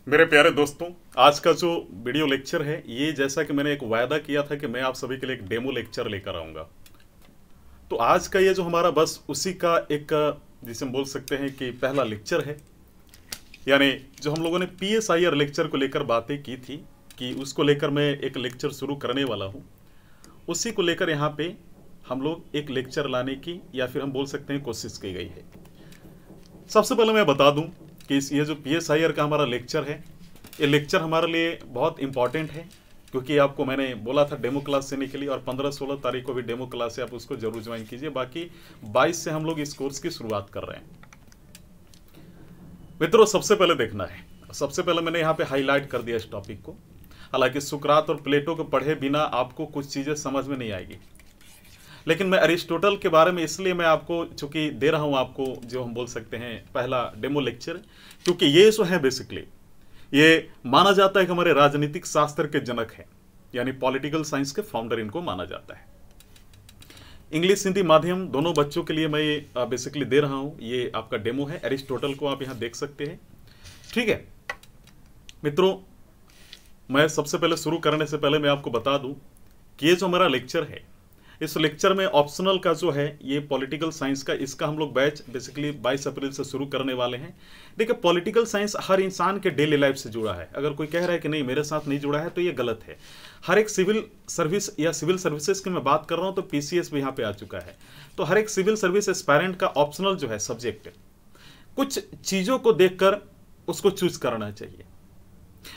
मेरे प्यारे दोस्तों, आज का जो वीडियो लेक्चर है ये जैसा कि मैंने एक वायदा किया था कि मैं आप सभी के लिए एक डेमो लेक्चर लेकर आऊँगा। तो आज का ये जो हमारा बस उसी का एक जिसे हम बोल सकते हैं कि पहला लेक्चर है। यानी जो हम लोगों ने PSIR लेक्चर को लेकर बातें की थी कि उसको लेकर मैं एक लेक्चर शुरू करने वाला हूँ, उसी को लेकर यहाँ पे हम लोग एक लेक्चर लाने की या फिर हम बोल सकते हैं कोशिश की गई है। सबसे पहले मैं बता दूं कि ये जो PSIR का हमारा लेक्चर है, ये लेक्चर हमारे लिए बहुत इंपॉर्टेंट है, क्योंकि आपको मैंने बोला था डेमो क्लास देने के लिए, और 15-16 तारीख को भी डेमो क्लास है, आप उसको जरूर ज्वाइन कीजिए। बाकी 22 से हम लोग इस कोर्स की शुरुआत कर रहे हैं। मित्रों, सबसे पहले देखना है, सबसे पहले मैंने यहाँ पे हाईलाइट कर दिया इस टॉपिक को। हालांकि सुकरात और प्लेटो को पढ़े बिना आपको कुछ चीज़ें समझ में नहीं आएगी, लेकिन मैं अरिस्टोटल के बारे में इसलिए मैं आपको चूंकि दे रहा हूं, आपको जो हम बोल सकते हैं पहला डेमो लेक्चर, क्योंकि ये जो है बेसिकली ये माना जाता है कि हमारे राजनीतिक शास्त्र के जनक हैं, यानी पॉलिटिकल साइंस के फाउंडर इनको माना जाता है। इंग्लिश हिंदी माध्यम दोनों बच्चों के लिए मैं बेसिकली दे रहा हूं। ये आपका डेमो है, अरिस्टोटल को आप यहां देख सकते हैं। ठीक है मित्रों, मैं सबसे पहले शुरू करने से पहले मैं आपको बता दूं कि ये जो हमारा लेक्चर है, इस लेक्चर में ऑप्शनल का जो है ये पॉलिटिकल साइंस का, इसका हम लोग बैच बेसिकली 22 अप्रैल से शुरू करने वाले हैं। देखिए, पॉलिटिकल साइंस हर इंसान के डेली लाइफ से जुड़ा है। अगर कोई कह रहा है कि नहीं मेरे साथ नहीं जुड़ा है तो ये गलत है। हर एक सिविल सर्विस या सिविल सर्विसेज की मैं बात कर रहा हूँ तो PCS भी यहाँ पे आ चुका है। तो हर एक सिविल सर्विस एस्पायरेंट का ऑप्शनल जो है सब्जेक्ट, कुछ चीज़ों को देखकर उसको चूज करना चाहिए।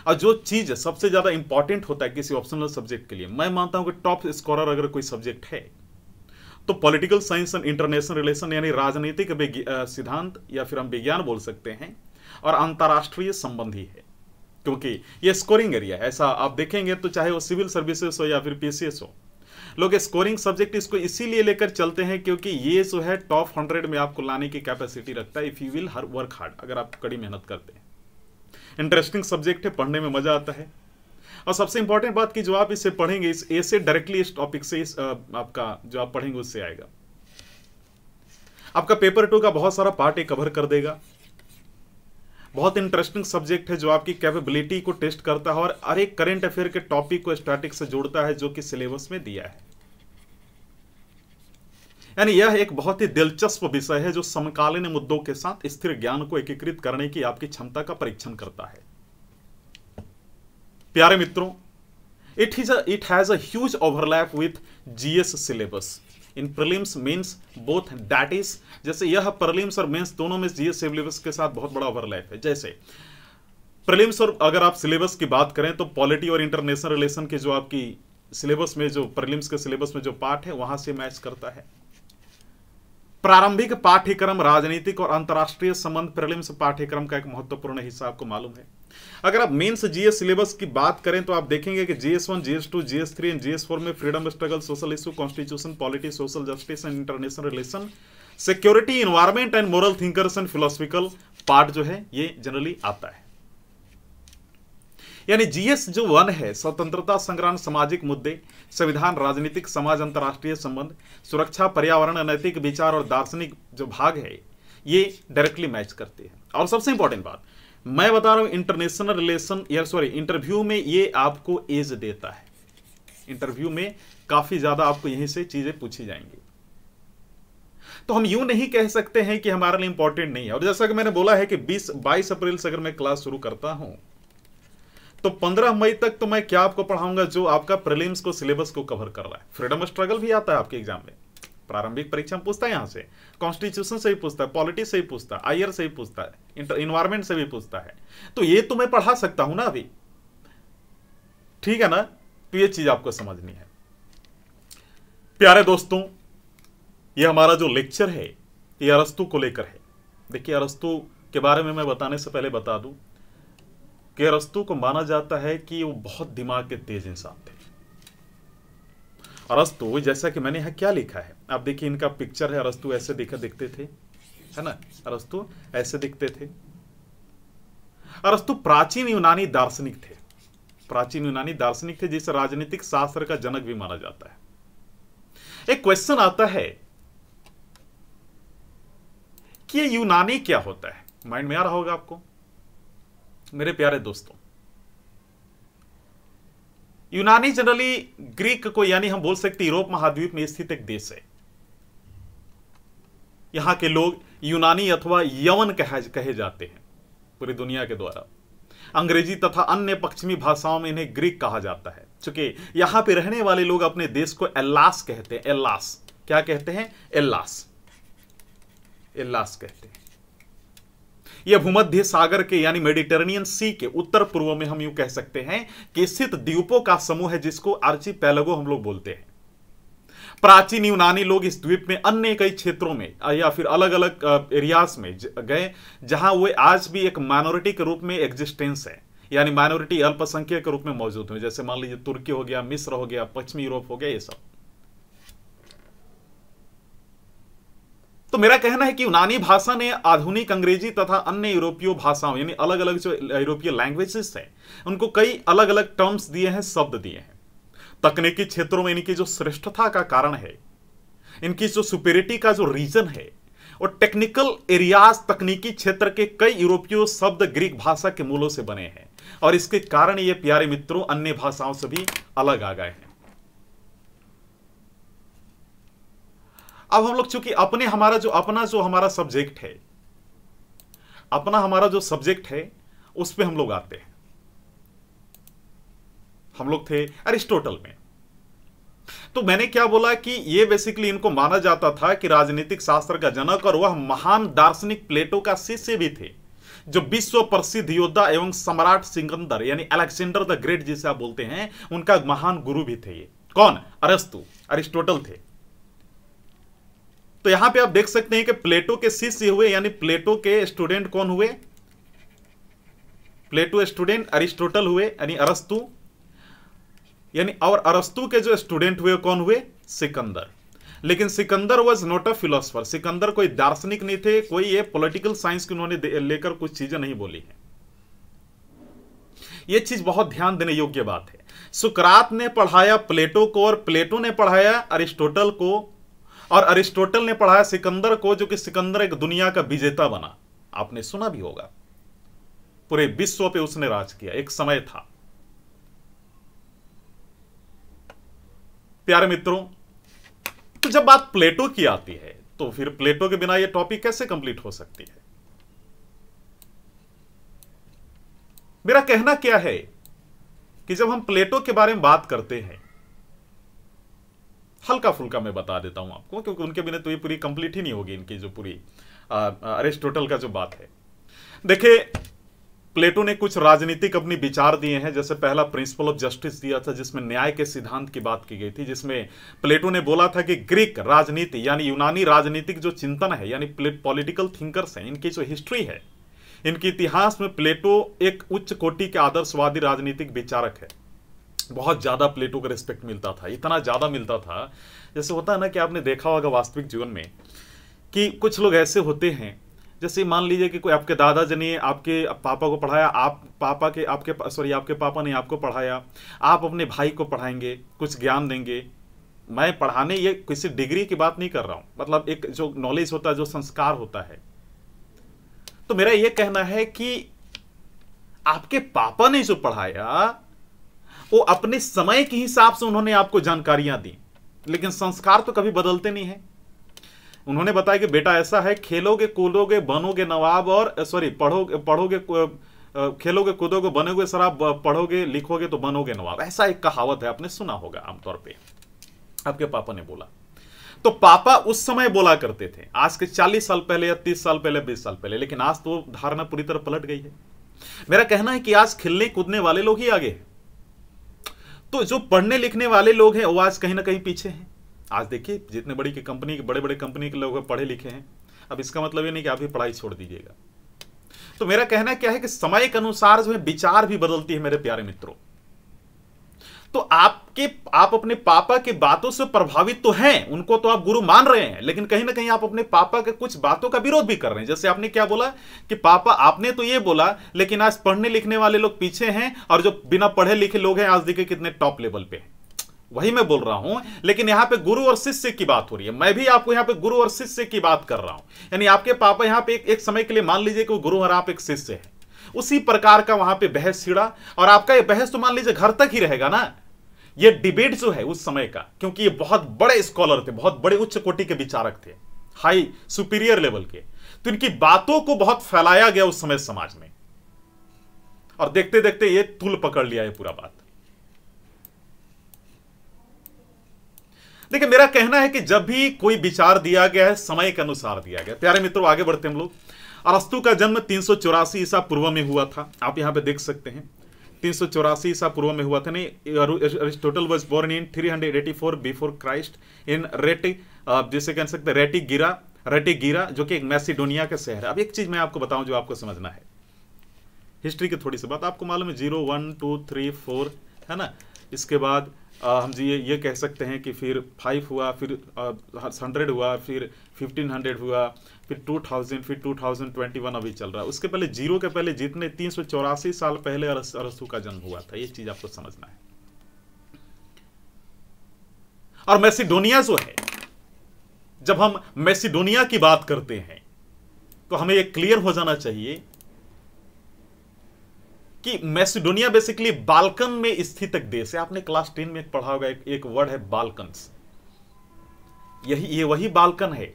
और जो चीज सबसे ज्यादा इंपॉर्टेंट होता है किसी ऑप्शनल सब्जेक्ट के लिए, मैं मानता हूं कि टॉप स्कोरर अगर कोई सब्जेक्ट है तो political science and international relation, यानी राजनीतिक सिद्धांत या फिर हम विज्ञान बोल सकते हैं, और अंतर्राष्ट्रीय संबंधी है, क्योंकि ये स्कोरिंग एरिया है। ऐसा आप देखेंगे तो चाहे वो सिविल सर्विसेज हो या फिर PCS हो, लोग स्कोरिंग सब्जेक्ट इसको इसीलिए लेकर चलते हैं क्योंकि ये जो है टॉप 100 में आपको लाने की कैपेसिटी रखता है, if you will work hard, अगर आप कड़ी मेहनत करते हैं। इंटरेस्टिंग सब्जेक्ट है, पढ़ने में मजा आता है। और सबसे इंपॉर्टेंट बात की जो आप इसे पढ़ेंगे, इस ए से डायरेक्टली इस टॉपिक से आपका जो आप पढ़ेंगे उससे आएगा। आपका पेपर 2 का बहुत सारा पार्ट कवर कर देगा। बहुत इंटरेस्टिंग सब्जेक्ट है जो आपकी कैपेबिलिटी को टेस्ट करता है और हर एक करंट अफेयर के टॉपिक को स्टैटिक से जोड़ता है जो कि सिलेबस में दिया है। यानी यह एक बहुत ही दिलचस्प विषय है जो समकालीन मुद्दों के साथ स्थिर ज्ञान को एकीकृत करने की आपकी क्षमता का परीक्षण करता है। प्यारे मित्रों, it has a huge overlap with GS syllabus in prelims means both, that is जैसे यह prelims और मेंस दोनों में GS सिलेबस के साथ बहुत बड़ा ओवरलैप है। जैसे प्रीलिम्स और अगर आप सिलेबस की बात करें तो पॉलिटी और इंटरनेशनल रिलेशन के जो आपकी सिलेबस में, जो प्रीलिम्स के सिलेबस में जो पार्ट है वहां से मैच करता है। प्रारंभिक पाठ्यक्रम राजनीतिक और अंतर्राष्ट्रीय संबंध प्रीलिम्स पाठ्यक्रम का एक महत्वपूर्ण हिस्सा आपको मालूम है। अगर आप मेंस GS सिलेबस की बात करें तो आप देखेंगे कि GS1, GS2, GS3 and GS4 में freedom struggle, social issue, constitution, polity, social justice and international relation, security, environment and moral thinkers and philosophical part जो है ये जनरली आता है। यानी GS जो 1 है, स्वतंत्रता संग्राम, सामाजिक मुद्दे, संविधान, राजनीतिक, समाज, अंतर्राष्ट्रीय संबंध, सुरक्षा, पर्यावरण, नैतिक विचार और दार्शनिक जो भाग है ये डायरेक्टली मैच करते हैं। और सबसे इंपॉर्टेंट बात मैं बता रहा हूं, इंटरनेशनल रिलेशन इंटरव्यू में ये आपको एज देता है। इंटरव्यू में काफी ज्यादा आपको यहीं से चीजें पूछी जाएंगी, तो हम यूं नहीं कह सकते हैं कि हमारे लिए इंपॉर्टेंट नहीं है। और जैसा कि मैंने बोला है कि 22 अप्रैल से अगर मैं क्लास शुरू करता हूं तो 15 मई तक तो मैं क्या आपको पढ़ाऊंगा जो आपका प्रीलिम्स को, सिलेबस को कवर कर रहा है। फ्रीडम स्ट्रगल भी आता है आपके एग्जाम में, प्रारंभिक परीक्षा में पूछता है, यहां से कॉन्स्टिट्यूशन से भी पूछता है, पॉलिटी से भी पूछता है, IR से भी पूछता है, इन्वायरमेंट से भी पूछता है। तो ये तो मैं पढ़ा सकता हूं ना अभी, ठीक है ना। तो ये चीज आपको समझनी है। प्यारे दोस्तों, ये हमारा जो लेक्चर है ये अरस्तु को लेकर है। देखिए, अरस्तु के बारे में मैं बताने से पहले बता दूं कि अरस्तु को माना जाता है कि वो बहुत दिमाग के तेज इंसान थे। अरस्तु, जैसा कि मैंने यहाँ क्या लिखा है, आप देखिए इनका पिक्चर है। अरस्तु ऐसे दिखते थे, है ना, अरस्तु ऐसे दिखते थे। अरस्तु प्राचीन यूनानी दार्शनिक थे, प्राचीन यूनानी दार्शनिक थे जिसे राजनीतिक शास्त्र का जनक भी माना जाता है। एक क्वेश्चन आता है कि ये यूनानी क्या होता है, माइंड में आ रहा होगा आपको। मेरे प्यारे दोस्तों, यूनानी जनरली ग्रीक को, यानी हम बोल सकते यूरोप महाद्वीप में स्थित एक देश है। यहां के लोग यूनानी अथवा यवन कहे जाते हैं पूरी दुनिया के द्वारा। अंग्रेजी तथा अन्य पश्चिमी भाषाओं में इन्हें ग्रीक कहा जाता है। चूंकि यहां पे रहने वाले लोग अपने देश को एल्लास कहते हैं। एल्लास क्या कहते हैं? एल्लास, एल्लास कहते हैं। यह भूमध्य सागर के यानी मेडिटेरेनियन सी के उत्तर पूर्व में हम यूं कह सकते हैं कि स्थित द्वीपों का समूह है, जिसको आर्चिपेलागो हम लोग बोलते हैं। प्राचीन यूनानी लोग इस द्वीप में अन्य कई क्षेत्रों में या फिर अलग अलग एरियाज में गए, जहां वे आज भी एक माइनॉरिटी के रूप में एग्जिस्टेंस है, यानी माइनॉरिटी अल्पसंख्यक के रूप में मौजूद है। जैसे मान लीजिए तुर्की हो गया, मिस्र हो गया, पश्चिमी यूरोप हो गया, ये सब। तो मेरा कहना है कि यूनानी भाषा ने आधुनिक अंग्रेजी तथा अन्य यूरोपीय भाषाओं, यानी अलग अलग जो यूरोपीय लैंग्वेजेस हैं, उनको कई अलग अलग टर्म्स दिए हैं, शब्द दिए हैं। तकनीकी क्षेत्रों में इनकी जो श्रेष्ठता का कारण है, इनकी जो सुपेरिटी का जो रीजन है, और टेक्निकल एरियाज, तकनीकी क्षेत्र के कई यूरोपीय शब्द ग्रीक भाषा के मूलों से बने हैं, और इसके कारण ये प्यारे मित्रों अन्य भाषाओं से भी अलग आ गए हैं। अब हम लोग चूंकि हमारा जो सब्जेक्ट है, हमारा जो सब्जेक्ट है, उस पे हम लोग आते हैं। हम लोग थे अरिस्टोटल में। तो मैंने क्या बोला कि ये बेसिकली इनको माना जाता था कि राजनीतिक शास्त्र का जनक, और वह महान दार्शनिक प्लेटो का शिष्य भी थे, जो विश्व प्रसिद्ध योद्धा एवं सम्राट सिकंदर यानी अलेक्जेंडर द ग्रेट जिसे आप बोलते हैं, उनका महान गुरु भी थे। ये कौन? अरस्तु, अरिस्टोटल थे। तो यहां पे आप देख सकते हैं कि प्लेटो के शिष्य हुए, यानी प्लेटो के स्टूडेंट कौन हुए? प्लेटो स्टूडेंट अरिस्टोटल हुए, यानी अरस्तु, यानी और अरस्तु के जो स्टूडेंट हुए कौन हुए? सिकंदर। लेकिन Sikandar was not a philosopher. Sikandar कोई दार्शनिक नहीं थे, कोई ये पॉलिटिकल साइंस की उन्होंने लेकर कुछ चीजें नहीं बोली हैं। ये चीज बहुत ध्यान देने योग्य बात है। सुकरात ने पढ़ाया प्लेटो को, और प्लेटो ने पढ़ाया अरिस्टोटल को, और अरिस्टोटल ने पढ़ाया सिकंदर को, जो कि सिकंदर एक दुनिया का विजेता बना। आपने सुना भी होगा, पूरे विश्व पे उसने राज किया, एक समय था। प्यारे मित्रों, तो जब बात प्लेटो की आती है, तो फिर प्लेटो के बिना यह टॉपिक कैसे कंप्लीट हो सकती है? मेरा कहना क्या है कि जब हम प्लेटो के बारे में बात करते हैं, हल्का फुल्का मैं बता देता हूं आपको, क्योंकि उनके बिना तो ये पूरी कंप्लीट ही नहीं होगी, इनकी जो पूरी अरिस्टोटल का जो बात है। देखिए, प्लेटो ने कुछ राजनीतिक अपनी विचार दिए हैं। जैसे पहला प्रिंसिपल ऑफ जस्टिस दिया था, जिसमें न्याय के सिद्धांत की बात की गई थी, जिसमें प्लेटो ने बोला था कि ग्रीक राजनीति यानी यूनानी राजनीतिक जो चिंतन है, यानी पॉलिटिकल थिंकर्स हैं, इनकी जो हिस्ट्री है, इनके इतिहास में प्लेटो एक उच्च कोटि के आदर्शवादी राजनीतिक विचारक है। बहुत ज्यादा प्लेटो का रिस्पेक्ट मिलता था, इतना ज्यादा मिलता था, जैसे होता है ना कि आपने देखा होगा वास्तविक जीवन में कि कुछ लोग ऐसे होते हैं, जैसे मान लीजिए कि कोई आपके दादाजी ने आपके पापा को पढ़ाया, आपके पापा ने आपको पढ़ाया, आप अपने भाई को पढ़ाएंगे, कुछ ज्ञान देंगे। मैं पढ़ाने, ये किसी डिग्री की बात नहीं कर रहा हूं, मतलब एक जो नॉलेज होता है, जो संस्कार होता है। तो मेरा यह कहना है कि आपके पापा ने जो पढ़ाया, वो अपने समय के हिसाब से उन्होंने आपको जानकारियां दी, लेकिन संस्कार तो कभी बदलते नहीं है। उन्होंने बताया कि बेटा ऐसा है, खेलोगे कूदोगे बनोगे नवाब, और खेलोगे कूदोगे बनोगे शराब, पढ़ोगे लिखोगे तो बनोगे नवाब। ऐसा एक कहावत है, आपने सुना होगा आमतौर पे, आपके पापा ने बोला। तो पापा उस समय बोला करते थे, आज के 40 साल पहले या 30 साल पहले, 20 साल पहले, लेकिन आज तो धारणा पूरी तरह पलट गई है। मेरा कहना है कि आज खेलने कूदने वाले लोग ही आगे हैं, तो जो पढ़ने लिखने वाले लोग हैं वो आज कहीं ना कहीं पीछे हैं। आज देखिए, जितने बड़ी की कंपनी के बड़े कंपनी के लोग पढ़े लिखे हैं। अब इसका मतलब ये नहीं कि आप भी पढ़ाई छोड़ दीजिएगा। तो मेरा कहना क्या है कि समय के अनुसार जो है विचार भी बदलती है मेरे प्यारे मित्रों। तो आप अपने पापा की बातों से प्रभावित तो हैं, उनको तो आप गुरु मान रहे हैं, लेकिन कहीं ना कहीं आप अपने पापा के कुछ बातों का विरोध भी कर रहे हैं। जैसे आपने क्या बोला कि पापा, आपने तो ये बोला, लेकिन आज पढ़ने लिखने वाले लोग पीछे हैं, और जो बिना पढ़े लिखे लोग हैं आज देखिए कितने टॉप लेवल पे हैं। वही मैं बोल रहा हूं, लेकिन यहां पे गुरु और शिष्य की बात हो रही है। मैं भी आपको यहां पे गुरु और शिष्य की बात कर रहा हूं। यानी आपके पापा यहां पे एक समय के लिए मान लीजिए कि वो गुरु और आप एक शिष्य है, उसी प्रकार का वहां पे बहस छिड़ा। और आपका ये बहस तो मान लीजिए घर तक ही रहेगा ना, ये डिबेट जो है उस समय का, क्योंकि ये बहुत बड़े स्कॉलर थे, बहुत बड़े उच्च कोटि के विचारक थे, हाई सुपीरियर लेवल के, तो इनकी बातों को बहुत फैलाया गया उस समय समाज में, और देखते देखते ये तूल पकड़ लिया ये पूरा बात। देखिए, मेरा कहना है कि जब भी कोई विचार दिया गया है समय के अनुसार दिया गया। प्यारे मित्रों, आगे बढ़ते हम लोग। अरस्तु का जन्म 384 ईसा पूर्व में हुआ था, आप यहां पे देख सकते हैं 384 ईसा पूर्व में हुआ था। नहीं, Aristotle was born in 384 before Christ in रेटी, जिसे कह सकते रेटिगिरा, जो कि एक मैसिडोनिया का शहर है। अब एक चीज मैं आपको बताऊं जो आपको समझना है, हिस्ट्री की थोड़ी सी बात। आपको मालूम है 0 1 2 3 4 है ना, इसके बाद हम जी ये कह सकते हैं कि फिर 5 हुआ, फिर 100 हुआ, फिर 1500 हुआ, फिर 2000, फिर 2021 अभी चल रहा है। उसके पहले 0 के पहले जितने 384 साल पहले अरस्तु का जन्म हुआ था, ये चीज आपको समझना है। और मैसिडोनिया जो है, जब हम मैसिडोनिया की बात करते हैं तो हमें यह क्लियर हो जाना चाहिए कि मैसिडोनिया बेसिकली बाल्कन में स्थित एक देश है। आपने क्लास 10 में पढ़ा होगा, एक वर्ड है बाल्कन्स। ये वही बाल्कन है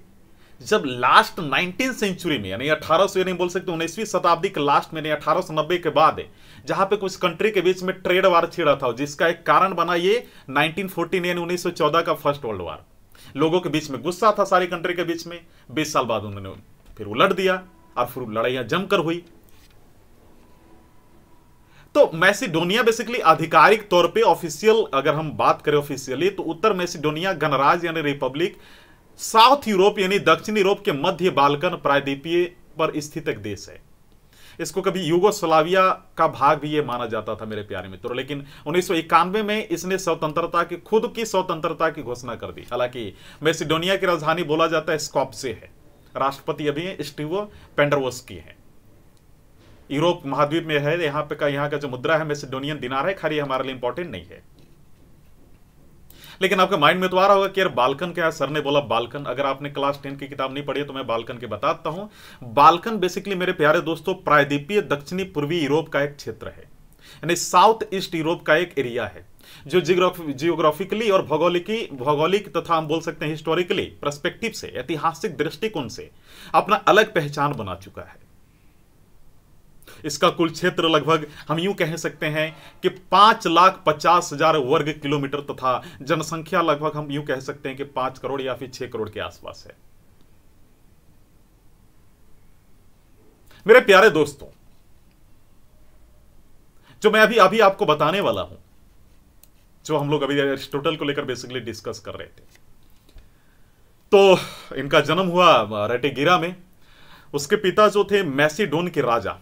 जब लास्ट 19th सेंचुरी में, यानी 1800, यानी बोल सकते 19वीं शताब्दी के लास्ट में, यानी 1890 के बाद है, जहां पे कुछ कंट्री के बीच में ट्रेड वार छिड़ा था, जिसका एक कारण बना ये 1914 यानी 1914 का फर्स्ट वर्ल्ड वार। लोगों के बीच में गुस्सा था सारी कंट्री के बीच में। 20 साल बाद उन्होंने फिर उलट दिया और फिर लड़ाइयां जमकर हुई। तो मैसिडोनिया बेसिकली आधिकारिक तौर पे ऑफिशियल, अगर हम बात करें ऑफिशियली, तो उत्तर मैसिडोनिया गणराज्य यानी रिपब्लिक साउथ यूरोप यानी दक्षिण यूरोप के मध्य बाल्कन प्रायद्वीपीय पर स्थित एक देश है। इसको कभी यूगोस्लाविया का भाग भी ये माना जाता था मेरे प्यारे मित्रों, लेकिन 1991 में इसने स्वतंत्रता की, खुद की स्वतंत्रता की घोषणा कर दी। हालांकि मैसिडोनिया की राजधानी बोला जाता है स्कॉप्जे है, राष्ट्रपति अभी स्टीवो पेंडरवोस्की है। यूरोप महाद्वीप में है। यहाँ का जो मुद्रा है मैसिडोनियन दिनार है, खाली हमारे लिए इंपॉर्टेंट नहीं है। लेकिन आपके माइंड में तो आ रहा होगा कि यार बाल्कन क्या है, सर ने बोला बाल्कन। अगर आपने क्लास 10 की किताब नहीं पढ़ी है तो मैं बाल्कन के बताता हूं। बाल्कन बेसिकली मेरे प्यारे दोस्तों प्रायद्वीपीय दक्षिणी पूर्वी यूरोप का एक क्षेत्र है, यानी साउथ ईस्ट यूरोप का एक एरिया है, जो जियोग्राफिकली और भौगोलिक तथा हम बोल सकते हैं हिस्टोरिकली पर्सपेक्टिव से, ऐतिहासिक दृष्टिकोण से अपना अलग पहचान बना चुका है। इसका कुल क्षेत्र लगभग हम यूं कह सकते हैं कि 5,50,000 वर्ग किलोमीटर तथा जनसंख्या लगभग हम यूं कह सकते हैं कि 5 करोड़ या फिर 6 करोड़ के आसपास है। मेरे प्यारे दोस्तों, जो मैं अभी आपको बताने वाला हूं, जो हम लोग अभी एरिस्टोटल को लेकर बेसिकली डिस्कस कर रहे थे, तो इनका जन्म हुआ रेटिगिरा में। उसके पिता जो थे मैसिडोन के राजा,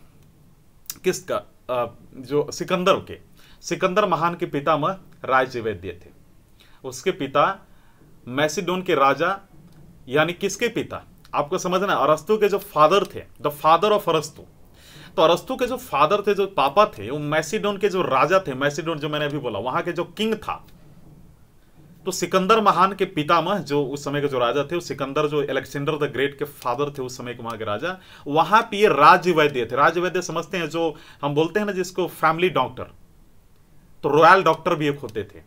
किसका, जो सिकंदर महान के पितामह राजवैद्य थे। उसके पिता मैसिडोन के राजा, यानी किसके पिता, आपको समझना, अरस्तु के जो फादर थे, द फादर ऑफ अरस्तु। तो अरस्तु के जो फादर थे, जो पापा थे, वो मैसिडोन के जो राजा थे। मैसिडोन जो मैंने अभी बोला, वहां के जो किंग था। तो सिकंदर महान के पितामह जो उस समय के जो राजा थे, सिकंदर जो अलेक्जेंडर द ग्रेट के फादर थे उस समय के वहां के राजा, वहां पे ये राजवैद्य थे। राजवैद्य समझते हैं, जो हम बोलते हैं ना जिसको फैमिली डॉक्टर, तो रॉयल डॉक्टर भी एक होते थे,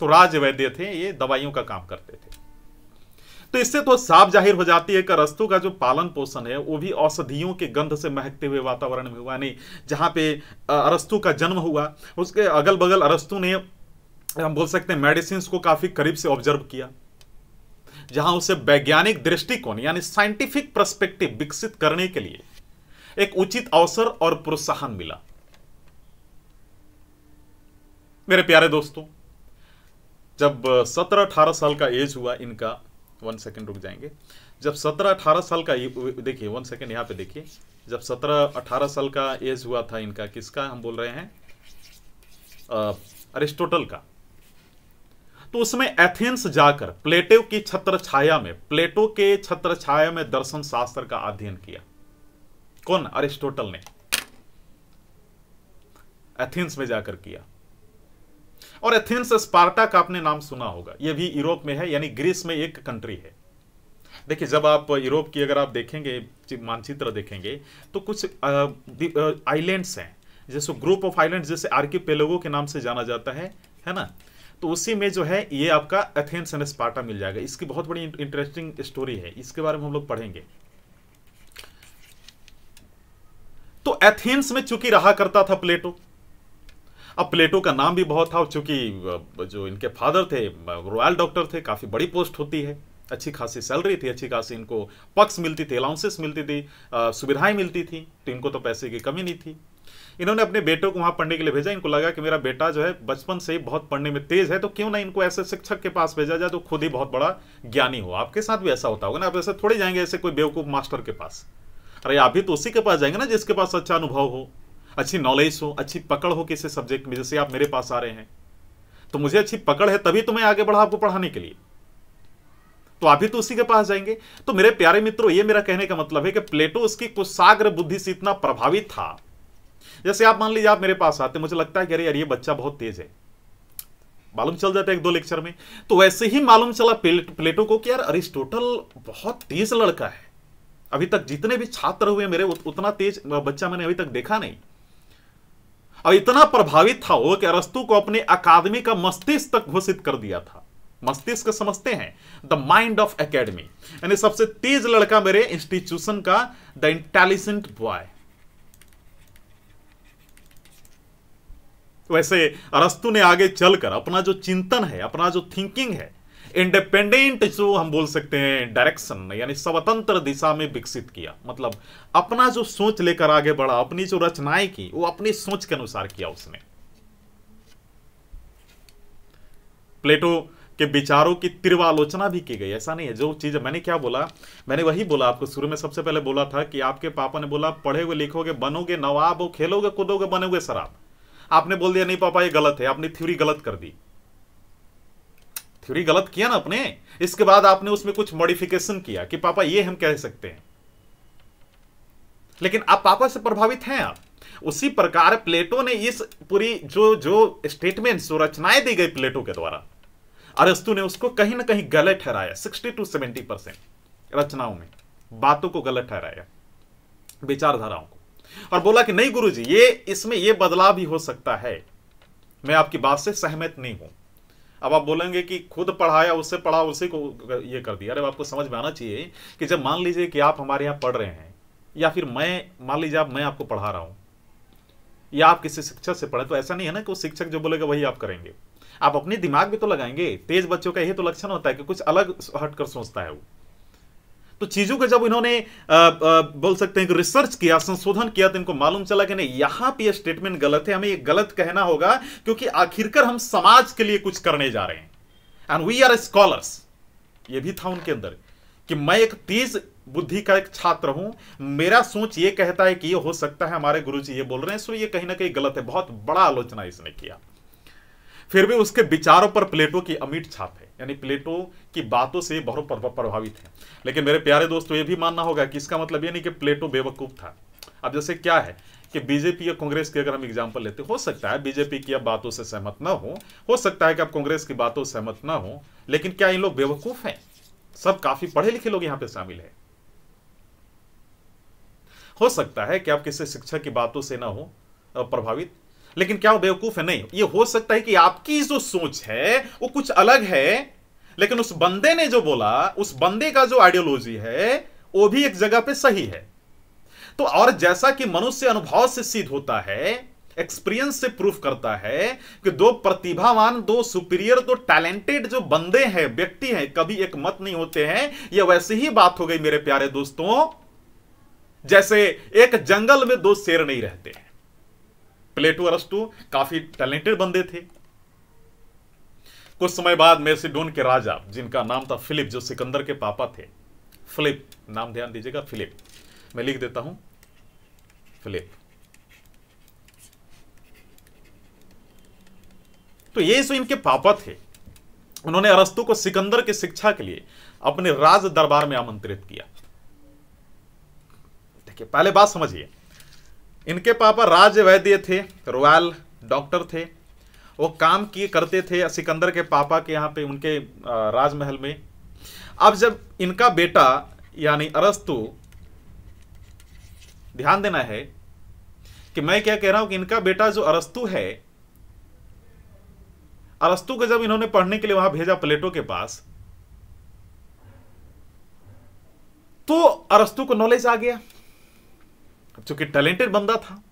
तो राजवैद्य थे, ये दवाइयों का काम करते थे। तो इससे तो साफ जाहिर हो जाती है कि अरस्तु का जो पालन पोषण है वो भी औषधियों के गंध से महकते हुए वातावरण में हुआ। नहीं, जहां पे अरस्तु का जन्म हुआ उसके अगल बगल अरस्तु ने, हम बोल सकते हैं, मेडिसिन को काफी करीब से ऑब्जर्व किया, जहां उसे वैज्ञानिक दृष्टिकोण यानी साइंटिफिक पर्सपेक्टिव विकसित करने के लिए एक उचित अवसर और प्रोत्साहन मिला। मेरे प्यारे दोस्तों, जब 17-18 साल का एज हुआ इनका, 1 सेकेंड रुक जाएंगे, जब 17-18 साल का, देखिए 1 सेकेंड यहां पे देखिए, जब 17-18 साल का एज हुआ था इनका, किसका हम बोल रहे हैं, अरिस्टोटल का, तो उसमें एथेंस जाकर प्लेटो की छत्र छाया में, प्लेटो के छत्र छाया में दर्शन शास्त्र का अध्ययन किया। कौन? अरिस्टोटल ने एथेंस में जाकर किया। और एथेंस स्पार्टा का आपने नाम सुना होगा, यह भी यूरोप में है, यानी ग्रीस में एक कंट्री है। देखिए, जब आप यूरोप की अगर आप देखेंगे मानचित्र देखेंगे तो कुछ आइलैंड्स हैं, जैसे ग्रुप ऑफ आइलैंड, जैसे आर्किपेलागो के नाम से जाना जाता है ना। तो उसी में जो है ये आपका एथेंस एंड स्पार्टा मिल जाएगा। इसकी बहुत बड़ी इंटरेस्टिंग स्टोरी है, इसके बारे में हम लोग पढ़ेंगे। तो एथेंस में चूंकि रहा करता था प्लेटो। अब प्लेटो का नाम भी बहुत था, चूंकि जो इनके फादर थे रॉयल डॉक्टर थे, काफी बड़ी पोस्ट होती है, अच्छी खासी सैलरी थी, अच्छी खासी इनको पक्ष मिलती थी, अलाउंसेस मिलती थी, सुविधाएं मिलती थी, तो इनको तो पैसे की कमी नहीं थी। इन्होंने अपने बेटों को वहां पढ़ने के लिए भेजा। इनको लगा कि मेरा बेटा जो है बचपन से ही बहुत पढ़ने में तेज है, तो क्यों ना इनको ऐसे शिक्षक के पास भेजा जाए तो खुद ही बहुत बड़ा ज्ञानी हो। आपके साथ भी ऐसा होता होगा ना, आप ऐसे थोड़े जाएंगे ऐसे कोई बेवकूफ मास्टर के पास। अरे आप भी तो उसी के पास जाएंगे ना जिसके पास अच्छा अनुभव हो, अच्छी नॉलेज हो, अच्छी पकड़ हो किसी सब्जेक्ट में। जैसे आप मेरे पास आ रहे हैं तो मुझे अच्छी पकड़ है, तभी तो मैं आगे बढ़ा आपको पढ़ाने के लिए, तो आप भी तो उसी के पास जाएंगे। तो मेरे प्यारे मित्रों, ये मेरा कहने का मतलब है कि प्लेटो उसकी कुशाग्र बुद्धि से इतना प्रभावित था। जैसे आप मान लीजिए आप मेरे पास आते, मुझे लगता है कि अरे यार ये बच्चा बहुत तेज है, मालूम चल जाता है एक दो लेक्चर में। तो वैसे ही मालूम चला प्लेटो को कि यार अरिस्टोटल बहुत तेज लड़का है। अभी तक जितने भी छात्र हुए मेरे, उतना तेज बच्चा मैंने अभी तक देखा नहीं। और इतना प्रभावित था वो कि अरस्तु को अपने अकादमी का मस्तिष्क तक घोषित कर दिया था। मस्तिष्क समझते हैं, द माइंड ऑफ एकेडमी, यानी सबसे तेज लड़का मेरे इंस्टीट्यूशन का, द इंटेलिजेंट बॉय। वैसे अरस्तु ने आगे चलकर अपना जो चिंतन है, अपना जो थिंकिंग है, इंडिपेंडेंट जो हम बोल सकते हैं डायरेक्शन, यानी स्वतंत्र दिशा में विकसित किया। मतलब अपना जो सोच लेकर आगे बढ़ा, अपनी जो रचनाएं की वो अपनी सोच के अनुसार किया उसने। प्लेटो के विचारों की तीव्र आलोचना भी की गई। ऐसा नहीं है, जो चीज मैंने क्या बोला, मैंने वही बोला आपको शुरू में। सबसे पहले बोला था कि आपके पापा ने बोला पढ़ोगे लिखोगे बनोगे नवाब, हो खेलोगे कूदोगे बनोगे शराब। आपने बोल दिया नहीं पापा ये गलत है, आपने थ्योरी गलत कर दी। थ्योरी गलत किया ना आपने, इसके बाद आपने उसमें कुछ मॉडिफिकेशन किया कि पापा ये हम कह सकते हैं, लेकिन आप पापा से प्रभावित हैं आप। उसी प्रकार प्लेटो ने इस पूरी जो स्टेटमेंट, जो रचनाएं दी गई प्लेटो के द्वारा, अरस्तु ने उसको कहीं ना कहीं गलत ठहराया। 60 to 70% रचनाओं में बातों को गलत ठहराया, विचारधाराओं को, और बोला कि नहीं गुरुजी ये इसमें ये बदलाव भी हो सकता है। मैं आपकी बात से सहमत नहीं हूं। अब आप बोलेंगे कि खुद पढ़ाया, उससे पढ़ा, उसी को ये कर दिया। अरे आपको समझ में आना चाहिए कि जब मान लीजिए कि आप हमारे यहाँ पढ़ रहे हैं, या फिर मैं मान लीजिए मैं आपको पढ़ा रहा हूं, या आप किसी शिक्षक से पढ़े, तो ऐसा नहीं है ना कि वो शिक्षक जो बोलेगा वही आप करेंगे। आप अपने दिमाग भी तो लगाएंगे। तेज बच्चों का यही तो लक्षण होता है कि कुछ अलग हटकर सोचता है वो। तो चीजों को जब इन्होंने बोल सकते हैं कि रिसर्च किया, संशोधन किया, तो इनको मालूम चला कि नहीं यहां पे ये स्टेटमेंट गलत है, हमें ये गलत कहना होगा, क्योंकि आखिरकार हम समाज के लिए कुछ करने जा रहे हैं, एंड वी आर स्कॉलर्स। ये भी था उनके अंदर कि मैं एक तेज बुद्धि का एक छात्र हूं, मेरा सोच ये कहता है कि ये हो सकता है, हमारे गुरुजी ये बोल रहे हैं, सो ये कहीं ना कहीं गलत है। बहुत बड़ा आलोचना इसने किया। फिर भी उसके विचारों पर प्लेटो की अमिट छाप है, यानी प्लेटो की बातों से बहुत प्रभावित है। लेकिन मेरे प्यारे दोस्तों ये भी मानना होगा कि इसका मतलब ये नहीं कि प्लेटो बेवकूफ था। अब जैसे क्या है कि बीजेपी या कांग्रेस की अगर हम एग्जांपल लेते, हो सकता है बीजेपी की अब बातों से सहमत ना हो सकता है कि अब कांग्रेस की बातों से सहमत ना हो, लेकिन क्या इन लोग बेवकूफ हैं? सब काफी पढ़े लिखे लोग यहां पे शामिल है। हो सकता है कि आप किसी शिक्षक की बातों से ना हो प्रभावित, लेकिन क्या वो बेवकूफ है? नहीं। ये हो सकता है कि आपकी जो सोच है वो कुछ अलग है, लेकिन उस बंदे ने जो बोला, उस बंदे का जो आइडियोलॉजी है वो भी एक जगह पे सही है। तो और जैसा कि मनुष्य अनुभव से सिद्ध होता है, एक्सपीरियंस से प्रूफ करता है कि दो प्रतिभावान, दो सुपीरियर, दो टैलेंटेड जो बंदे हैं, व्यक्ति हैं, कभी एक मत नहीं होते हैं। यह वैसे ही बात हो गई मेरे प्यारे दोस्तों, जैसे एक जंगल में दो शेर नहीं रहते हैं। प्लेटो अरस्तु काफी टैलेंटेड बंदे थे। कुछ समय बाद मैसिडोन के राजा, जिनका नाम था फिलिप, जो सिकंदर के पापा थे, फिलिप नाम ध्यान दीजिएगा, फिलिप, मैं लिख देता हूं फिलिप। तो ये जो इनके पापा थे, उन्होंने अरस्तु को सिकंदर की शिक्षा के लिए अपने राज दरबार में आमंत्रित किया। देखिए पहले बात समझिए, इनके पापा राज वैद्य थे, रॉयल डॉक्टर थे। वो काम किए करते थे सिकंदर के पापा के यहाँ पे, उनके राजमहल में। अब जब इनका बेटा यानी अरस्तु, ध्यान देना है कि मैं क्या कह रहा हूं कि इनका बेटा जो अरस्तु है, अरस्तु को जब इन्होंने पढ़ने के लिए वहां भेजा प्लेटो के पास, तो अरस्तु को नॉलेज आ गया, चूंकि टैलेंटेड बंदा था।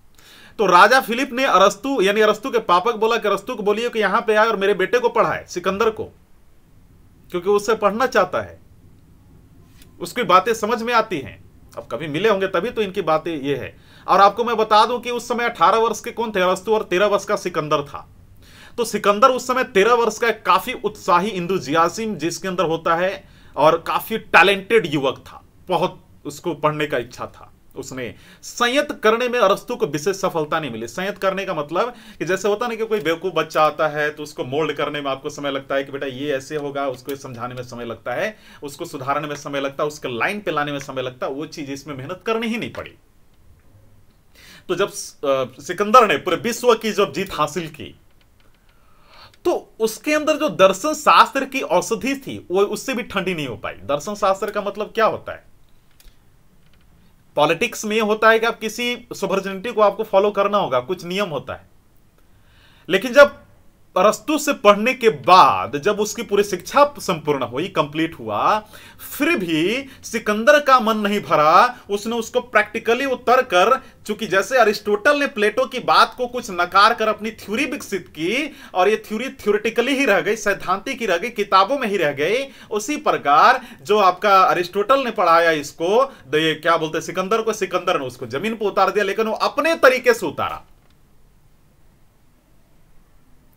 तो राजा फिलिप ने अरस्तु यानी अरस्तु के पापा को बोला कि अरस्तु को बोलिए कि यहां पे आए और मेरे बेटे को पढ़ाए, सिकंदर को, क्योंकि उससे पढ़ना चाहता है, उसकी बातें समझ में आती हैं। अब कभी मिले होंगे तभी तो इनकी बातें ये है। और आपको मैं बता दूं कि उस समय 18 वर्ष के कौन थे? अरस्तु, और 13 वर्ष का सिकंदर था। तो सिकंदर उस समय 13 वर्ष का काफी उत्साही इंथुजियाज्म जिसके अंदर होता है, और काफी टैलेंटेड युवक था, बहुत उसको पढ़ने का इच्छा था। उसने संयत करने में अरस्तु को विशेष सफलता नहीं मिली। संयत करने का मतलब कि जैसे होता नहीं कि कोई बेवकूफ बच्चा आता है तो उसको मोल्ड करने में आपको समय लगता है कि बेटा ये ऐसे होगा, उसको समझाने में समय लगता है, उसको सुधारने में समय लगता है, उसके लाइन पे लाने में समय लगता है। वो चीज इसमें मेहनत करनी ही नहीं पड़ी। तो जब सिकंदर ने पूरे विश्व की जब जीत हासिल की, तो उसके अंदर जो दर्शन शास्त्र की औषधि थी वो उससे भी ठंडी नहीं हो पाई। दर्शन शास्त्र का मतलब क्या होता है? पॉलिटिक्स में होता है कि आप किसी सोवर्जिनिटी को आपको फॉलो करना होगा, कुछ नियम होता है। लेकिन जब अरस्तु से पढ़ने के बाद जब उसकी पूरी शिक्षा संपूर्ण हुई, कंप्लीट हुआ, फिर भी सिकंदर का मन नहीं भरा। उसने उसको प्रैक्टिकली उतर कर, चूंकि जैसे अरिस्टोटल ने प्लेटो की बात को कुछ नकार कर अपनी थ्योरी विकसित की, और ये थ्योरी थ्योरेटिकली ही रह गई, सैद्धांतिक ही रह गई, किताबों में ही रह गई, उसी प्रकार जो आपका अरिस्टोटल ने पढ़ाया इसको, ये क्या बोलते सिकंदर को, सिकंदर ने उसको जमीन पर उतार दिया, लेकिन वो अपने तरीके से उतारा,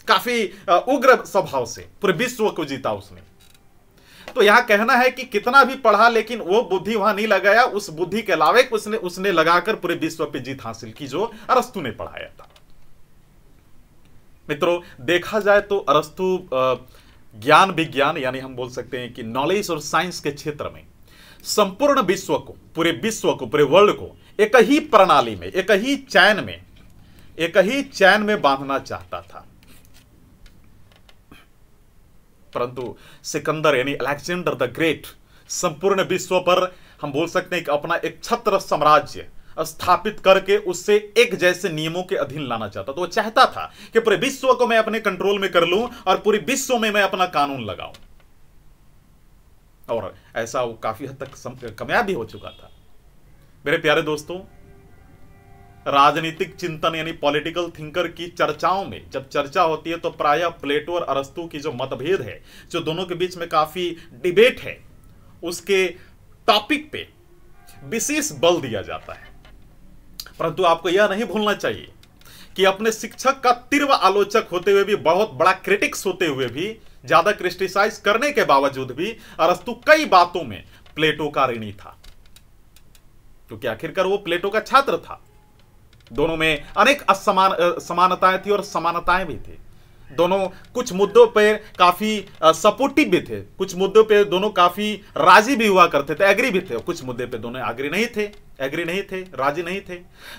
काफी उग्र स्वभाव से पूरे विश्व को जीता उसने। तो यहां कहना है कि कितना भी पढ़ा लेकिन वो बुद्धि वहां नहीं लगाया, उस बुद्धि के अलावे उसने लगाकर पूरे विश्व पे जीत हासिल की जो अरस्तु ने पढ़ाया था। मित्रों, देखा जाए तो अरस्तु ज्ञान विज्ञान यानी हम बोल सकते हैं कि नॉलेज और साइंस के क्षेत्र में संपूर्ण विश्व को, पूरे विश्व को, पूरे वर्ल्ड को एक ही प्रणाली में, एक ही चैन में बांधना चाहता था। परंतु सिकंदर यानी अलेक्जेंडर द ग्रेट संपूर्ण विश्व पर हम बोल सकते हैं कि अपना एक छत्र साम्राज्य स्थापित करके उससे एक जैसे नियमों के अधीन लाना चाहता। तो वो चाहता था कि पूरे विश्व को मैं अपने कंट्रोल में कर लूं और पूरे विश्व में मैं अपना कानून लगाऊं, और ऐसा वो काफी हद तक कामयाब भी हो चुका था। मेरे प्यारे दोस्तों, राजनीतिक चिंतन यानी पॉलिटिकल थिंकर की चर्चाओं में जब चर्चा होती है तो प्रायः प्लेटो और अरस्तु की जो मतभेद है, जो दोनों के बीच में काफी डिबेट है, उसके टॉपिक पे विशेष बल दिया जाता है। परंतु आपको यह नहीं भूलना चाहिए कि अपने शिक्षक का तीव्र आलोचक होते हुए भी, बहुत बड़ा क्रिटिक्स होते हुए भी, ज्यादा क्रिटिसाइज करने के बावजूद भी अरस्तु कई बातों में प्लेटो का ऋणी था, क्योंकि आखिरकार वो प्लेटो का छात्र था। दोनों में अनेक समानताएं थी और समानताएं भी थी। दोनों कुछ मुद्दों पर काफी सपोर्टिव भी थे, कुछ मुद्दों पे दोनों काफी राजी भी हुआ करते थे, एग्री भी थे, और कुछ मुद्दे पे दोनों एग्री नहीं थे, राजी नहीं थे।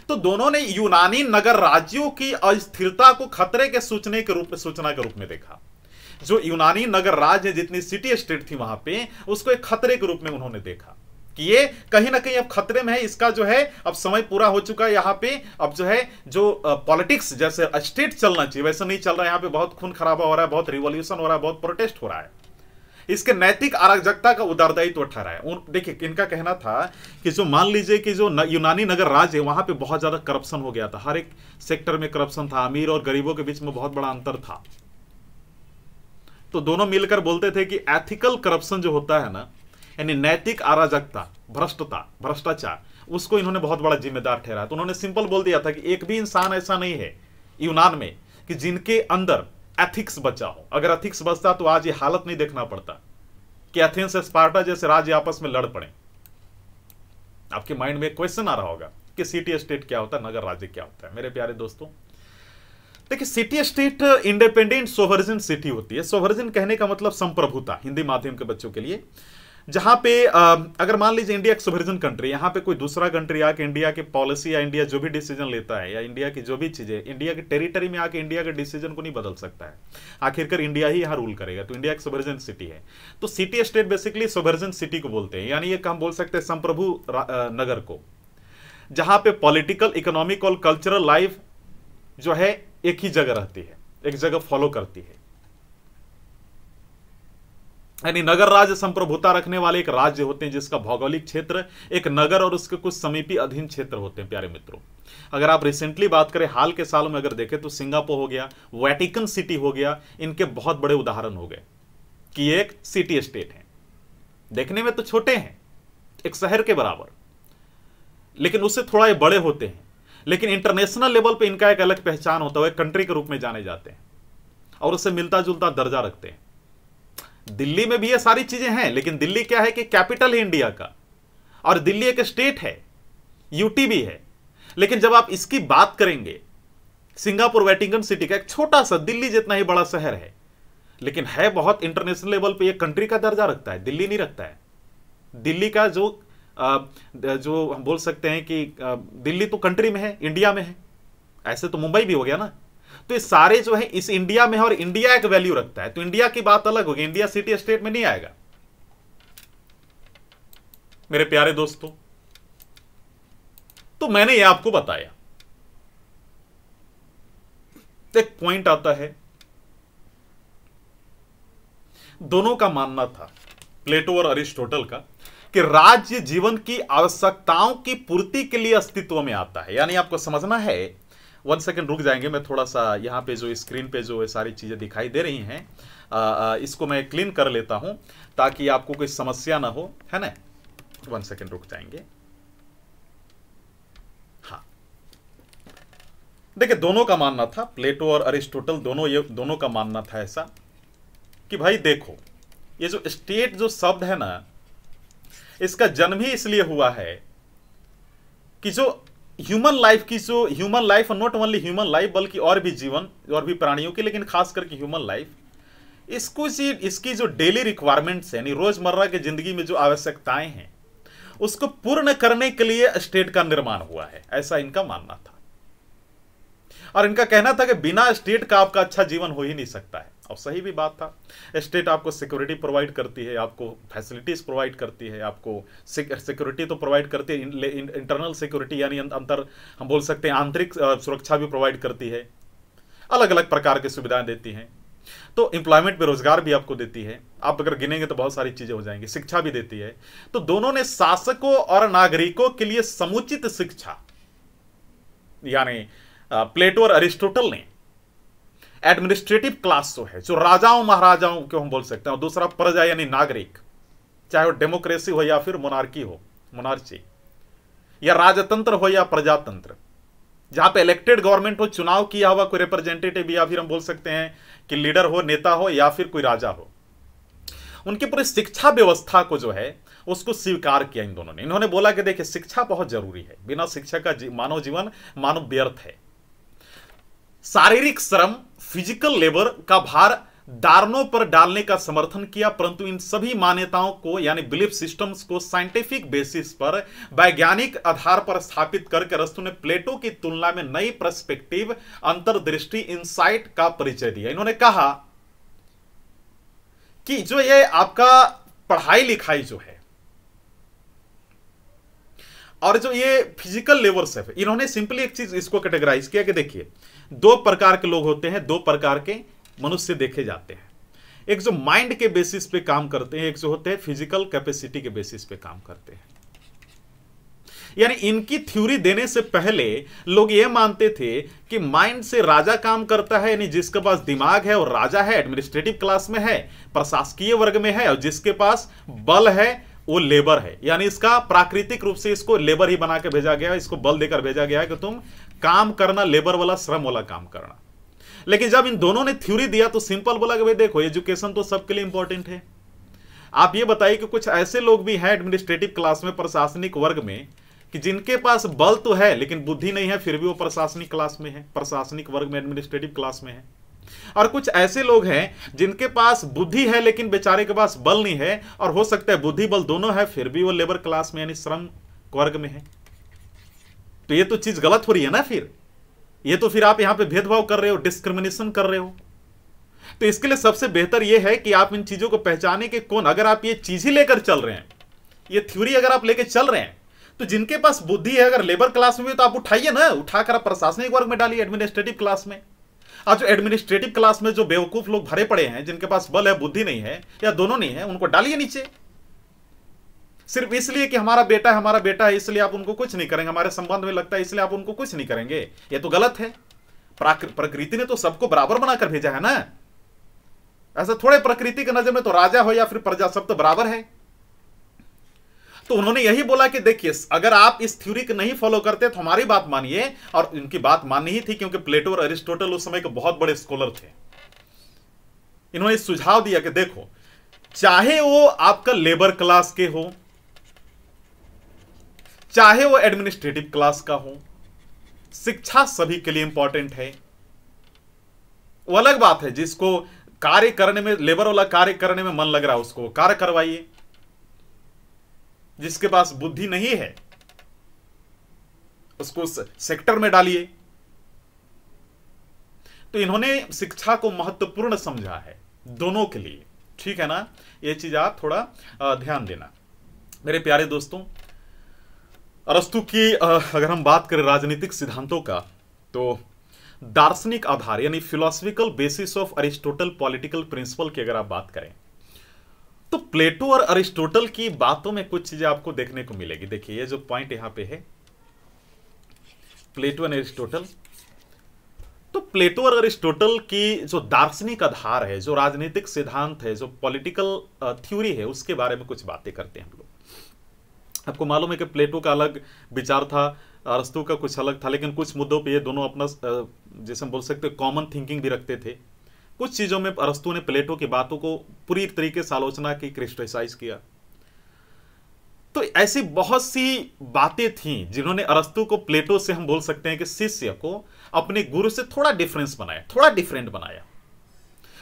तो दोनों ने यूनानी नगर राज्यों की अस्थिरता को खतरे के सूचना के रूप में देखा। जो यूनानी नगर राज्य, जितनी सिटी स्टेट थी वहां पे, उसको एक खतरे के रूप में उन्होंने देखा कि ये कहीं ना कहीं अब खतरे में है, इसका जो है अब समय पूरा हो चुका है। यहाँ पे अब जो है जो पॉलिटिक्स जैसे स्टेट चलना चाहिए वैसा नहीं चल रहा है। यहाँ पे बहुत खून खराबा हो रहा है, बहुत रिवॉल्यूशन हो रहा है, बहुत प्रोटेस्ट हो रहा है। इसके नैतिक अराजकता का उत्तरदायित्व ठहरा है। देखिए, इनका कहना था कि जो मान लीजिए कि जो यूनानी नगर राज्य है वहां पे बहुत ज्यादा करप्शन हो गया था, हर एक सेक्टर में करप्शन था, अमीर और गरीबों के बीच में बहुत बड़ा अंतर था। तो दोनों मिलकर बोलते थे कि एथिकल करप्शन जो होता है ना, यानी नैतिक अराजकता, भ्रष्टाचार, उसको इन्होंने बहुत बड़ा जिम्मेदार ठहराया। तो उन्होंने सिंपल बोल दिया था कि एक भी इंसान ऐसा नहीं है यूनान में कि जिनके अंदर एथिक्स बचा हो। अगर एथिक्स बचता तो आज ये हालत नहीं देखना पड़ता कि एथेंस स्पार्टा जैसे राज्य आपस में लड़ पड़े। आपके माइंड में क्वेश्चन आ रहा होगा कि सिटी स्टेट क्या होता है, नगर राज्य क्या होता है। मेरे प्यारे दोस्तों, देखिए, सिटी स्टेट इंडिपेंडेंट सोवर्जिन सिटी होती है। सोवर्जिन कहने का मतलब संप्रभुता, हिंदी माध्यम के बच्चों के लिए। जहां पे अगर मान लीजिए इंडिया एक सोवरेन कंट्री, यहां पे कोई दूसरा कंट्री आके इंडिया की पॉलिसी या इंडिया जो भी डिसीजन लेता है या इंडिया की जो भी चीजें, इंडिया की टेरिटरी में आके इंडिया के डिसीजन को नहीं बदल सकता है। आखिरकार इंडिया ही यहाँ रूल करेगा। तो इंडिया एक सोवरेन सिटी है। तो city state basically sovereign city को बोलते हैं, यानी एक हम बोल सकते हैं संप्रभु नगर को, जहां पे पॉलिटिकल, इकोनॉमिक और कल्चरल लाइफ जो है एक ही जगह रहती है, एक जगह फॉलो करती है। यानी नगर राज्य संप्रभुता रखने वाले एक राज्य होते हैं जिसका भौगोलिक क्षेत्र एक नगर और उसके कुछ समीपी अधीन क्षेत्र होते हैं। प्यारे मित्रों, अगर आप रिसेंटली बात करें, हाल के सालों में अगर देखें तो सिंगापुर हो गया, वेटिकन सिटी हो गया, इनके बहुत बड़े उदाहरण हो गए कि ये एक सिटी स्टेट है। देखने में तो छोटे हैं, एक शहर के बराबर, लेकिन उससे थोड़ा ये बड़े होते हैं। लेकिन इंटरनेशनल लेवल पे इनका एक अलग पहचान होता है, कंट्री के रूप में जाने जाते हैं और उससे मिलता जुलता दर्जा रखते हैं। दिल्ली में भी ये सारी चीजें हैं, लेकिन दिल्ली क्या है कि कैपिटल है इंडिया का, और दिल्ली एक स्टेट है, यूटी भी है। लेकिन जब आप इसकी बात करेंगे, सिंगापुर वेटिकन सिटी का एक छोटा सा दिल्ली जितना ही बड़ा शहर है, लेकिन है बहुत इंटरनेशनल लेवल पे, ये कंट्री का दर्जा रखता है, दिल्ली नहीं रखता है। दिल्ली का जो हम बोल सकते हैं कि दिल्ली तो कंट्री में है, इंडिया में है, ऐसे तो मुंबई भी हो गया ना। तो ये सारे जो है इस इंडिया में है और इंडिया एक वैल्यू रखता है। तो इंडिया की बात अलग होगी, इंडिया सिटी स्टेट में नहीं आएगा। मेरे प्यारे दोस्तों, तो मैंने ये आपको बताया। एक पॉइंट आता है, दोनों का मानना था, प्लेटो और अरिस्टोटल का, कि राज्य जीवन की आवश्यकताओं की पूर्ति के लिए अस्तित्व में आता है। यानी आपको समझना है, 1 सेकंड रुक जाएंगे, मैं थोड़ा सा यहाँ पे जो स्क्रीन पे जो सारी चीज़ें दिखाई दे रही हैं इसको मैं क्लीन कर लेता हूँ ताकि आपको कोई समस्या ना हो, है ना। 1 सेकंड रुक जाएंगे। हाँ, देखिए, दोनों का मानना था, प्लेटो और अरिस्टोटल दोनों का मानना था ऐसा कि भाई देखो, ये जो स्टेट जो शब्द है ना, इसका जन्म ही इसलिए हुआ है कि जो human life, not only human life बल्कि और भी जीवन और भी प्राणियों की, लेकिन खास करके ह्यूमन लाइफ, इसकी जो डेली रिक्वायरमेंट्स है, यानी रोजमर्रा की जिंदगी में जो आवश्यकताएं हैं, उसको पूर्ण करने के लिए स्टेट का निर्माण हुआ है, ऐसा इनका मानना था। और इनका कहना था कि बिना स्टेट का आपका अच्छा जीवन हो ही नहीं सकता है। और सही भी बात था। स्टेट आपको सिक्योरिटी प्रोवाइड करती है, आपको फैसिलिटीज प्रोवाइड करती है, आपको सिक्योरिटी तो प्रोवाइड करती है, इंटरनल सिक्योरिटी यानी अंतर हम बोल सकते हैं आंतरिक सुरक्षा भी प्रोवाइड करती है, अलग अलग प्रकार की सुविधाएं देती हैं। तो एम्प्लॉयमेंट, बेरोजगार भी आपको देती है, आप अगर गिनेंगे तो बहुत सारी चीजें हो जाएंगी, शिक्षा भी देती है। तो दोनों ने शासकों और नागरिकों के लिए समुचित शिक्षा, यानी प्लेटो और अरिस्टोटल ने एडमिनिस्ट्रेटिव क्लास जो है, जो राजाओं महाराजाओं को हम बोल सकते हैं, और दूसरा प्रजा यानी नागरिक, चाहे वो डेमोक्रेसी हो या फिर मोनार्की हो, मोनार्ची, या राजतंत्र हो या प्रजातंत्र, जहां पे इलेक्टेड गवर्नमेंट हो, चुनाव किया हुआ कोई रिप्रेजेंटेटिव, या फिर हम बोल सकते हैं कि लीडर हो, नेता हो, या फिर कोई राजा हो, उनकी पूरी शिक्षा व्यवस्था को जो है उसको स्वीकार किया इन दोनों ने। इन्होंने बोला कि देखिए, शिक्षा बहुत जरूरी है, बिना शिक्षा का मानव जीवन मानव व्यर्थ है। शारीरिक श्रम, फिजिकल लेबर का भार दारुणों पर डालने का समर्थन किया, परंतु इन सभी मान्यताओं को यानी बिलीफ सिस्टम्स को साइंटिफिक बेसिस पर, वैज्ञानिक आधार पर स्थापित करके अरस्तु ने प्लेटो की तुलना में नई पर्सपेक्टिव, अंतर्दृष्टि, इंसाइट का परिचय दिया। इन्होंने कहा कि जो ये आपका पढ़ाई लिखाई जो है और जो ये फिजिकल लेबर्स है, इन्होंने सिंपली एक चीज इसको कैटेगराइज किया कि देखिए, 2 प्रकार के लोग होते हैं, 2 प्रकार के मनुष्य देखे जाते हैं। एक जो माइंड के बेसिस पे काम करते हैं, एक जो होते हैं फिजिकल कैपेसिटी के बेसिस पे काम करते हैं। यानी इनकी थ्योरी देने से पहले लोग ये मानते थे कि माइंड से राजा काम करता है, यानी जिसके पास दिमाग है और राजा है, एडमिनिस्ट्रेटिव क्लास में है, प्रशासकीय वर्ग में है, और जिसके पास बल है वो लेबर है। यानी इसका प्राकृतिक रूप से इसको लेबर ही बना के भेजा गया, इसको बल देकर भेजा गया है कि तुम काम करना, लेबर वाला, श्रम वाला काम करना। लेकिन जब इन दोनों ने थ्योरी दिया तो सिंपल बोला कि भाई देखो, एजुकेशन तो सबके लिए इंपॉर्टेंट है। आप ये बताइए कि कुछ ऐसे लोग भी हैं एडमिनिस्ट्रेटिव क्लास में, प्रशासनिक वर्ग में, कि जिनके पास बल तो है लेकिन बुद्धि नहीं है, फिर भी वो प्रशासनिक क्लास में है, प्रशासनिक वर्ग में, एडमिनिस्ट्रेटिव क्लास में है। और कुछ ऐसे लोग हैं जिनके पास बुद्धि है लेकिन बेचारे के पास बल नहीं है, और हो सकता है बुद्धि बल दोनों है फिर भी वो लेबर क्लास में यानी श्रम वर्ग में है। तो ये तो चीज गलत हो रही है ना। फिर ये तो फिर आप यहां पे भेदभाव कर रहे हो, डिस्क्रिमिनेशन कर रहे हो। तो इसके लिए सबसे बेहतर यह है कि आप इन चीजों को पहचाने के कौन, अगर आप ये चीज ही लेकर चल रहे हैं, ये थ्योरी अगर आप लेकर चल रहे हैं, तो जिनके पास बुद्धि है अगर लेबर क्लास में भी तो आप उठाइए ना, उठाकर आप प्रशासनिक वर्ग में डालिए, एडमिनिस्ट्रेटिव क्लास में। आज जो एडमिनिस्ट्रेटिव क्लास में जो बेवकूफ लोग भरे पड़े हैं, जिनके पास बल है बुद्धि नहीं है या दोनों नहीं है, उनको डालिए नीचे। सिर्फ इसलिए कि हमारा बेटा है इसलिए आप उनको कुछ नहीं करेंगे, हमारे संबंध में लगता है इसलिए आप उनको कुछ नहीं करेंगे, ये तो गलत है। प्रकृति ने तो सबको बराबर बनाकर भेजा है ना। ऐसा थोड़े प्रकृति की नजर में तो राजा हो या फिर प्रजा सब तो बराबर है। तो उन्होंने यही बोला कि देखिए अगर आप इस थ्योरी को नहीं फॉलो करते तो हमारी बात मानिए, और इनकी बात माननी ही थी क्योंकि प्लेटो और अरिस्टोटल उस समय के बहुत बड़े स्कॉलर थे। इन्होंने सुझाव दिया कि देखो चाहे वो आपका लेबर क्लास के हो, चाहे वो एडमिनिस्ट्रेटिव क्लास का हो, शिक्षा सभी के लिए इंपॉर्टेंट है। वो अलग बात है जिसको कार्य करने में, लेबर वाला कार्य करने में मन लग रहा है उसको कार्य करवाइए, जिसके पास बुद्धि नहीं है उसको उस सेक्टर में डालिए। तो इन्होंने शिक्षा को महत्वपूर्ण समझा है दोनों के लिए, ठीक है ना। ये चीज आप थोड़ा ध्यान देना मेरे प्यारे दोस्तों। अरस्तु की अगर हम बात करें राजनीतिक सिद्धांतों का, तो दार्शनिक आधार यानी philosophical basis of Aristotle political principle की अगर आप बात करें, तो प्लेटो और अरिस्टोटल की बातों में कुछ चीजें आपको देखने को मिलेगी। देखिए ये जो पॉइंट यहां पे है, प्लेटो और अरिस्टोटल, तो प्लेटो और अरिस्टोटल की जो दार्शनिक आधार है, जो राजनीतिक सिद्धांत है, जो पॉलिटिकल थ्योरी है, उसके बारे में कुछ बातें करते हैं हम लोग। आपको मालूम है कि प्लेटो का अलग विचार था, अरस्तु का कुछ अलग था, लेकिन कुछ मुद्दों पे ये दोनों अपना जैसे हम बोल सकते हैं कॉमन थिंकिंग भी रखते थे। कुछ चीजों में अरस्तु ने प्लेटो की बातों को पूरी तरीके से आलोचना की, क्रिटिसाइज किया। तो ऐसी बहुत सी बातें थीं जिन्होंने अरस्तु को, प्लेटो से हम बोल सकते हैं कि शिष्य को अपने गुरु से थोड़ा डिफरेंस बनाया, थोड़ा डिफरेंट बनाया।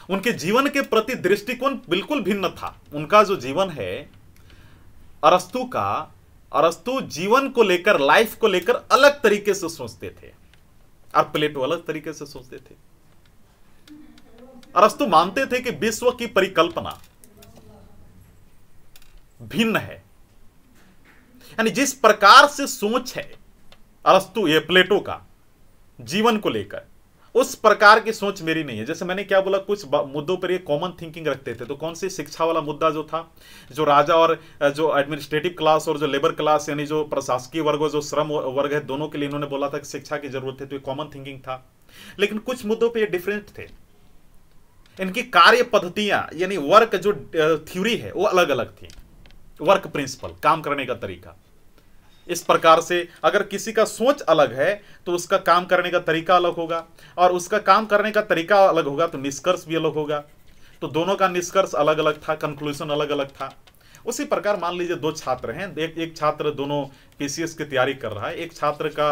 उनके जीवन के प्रति दृष्टिकोण बिल्कुल भिन्न था। उनका जो जीवन है अरस्तु का, अरस्तु जीवन को लेकर, लाइफ को लेकर अलग तरीके से सोचते थे और प्लेटो अलग तरीके से सोचते थे। अरस्तु मानते थे कि विश्व की परिकल्पना भिन्न है, यानी जिस प्रकार से सोच है अरस्तु ये प्लेटो का जीवन को लेकर, उस प्रकार की सोच मेरी नहीं है। जैसे मैंने क्या बोला, कुछ मुद्दों पर ये कॉमन थिंकिंग रखते थे। तो कौन सी, शिक्षा वाला मुद्दा जो था, जो राजा और जो एडमिनिस्ट्रेटिव क्लास और जो लेबर क्लास यानी जो प्रशासकीय वर्ग और जो श्रम वर्ग है, दोनों के लिए इन्होंने बोला था कि शिक्षा की जरूरत है, तो ये कॉमन थिंकिंग था। लेकिन कुछ मुद्दों पर ये डिफरेंट थे। इनकी कार्य पद्धतियां यानी वर्क जो थ्योरी है वो अलग अलग थी। वर्क प्रिंसिपल, काम करने का तरीका, इस प्रकार से अगर किसी का सोच अलग है तो उसका काम करने का तरीका अलग होगा, और उसका काम करने का तरीका अलग होगा तो निष्कर्ष भी अलग होगा। तो दोनों का निष्कर्ष अलग अलग था, कंक्लूजन अलग अलग था। उसी प्रकार मान लीजिए दो छात्र हैं, एक छात्र दोनों पीसीएस की तैयारी कर रहा है, एक छात्र का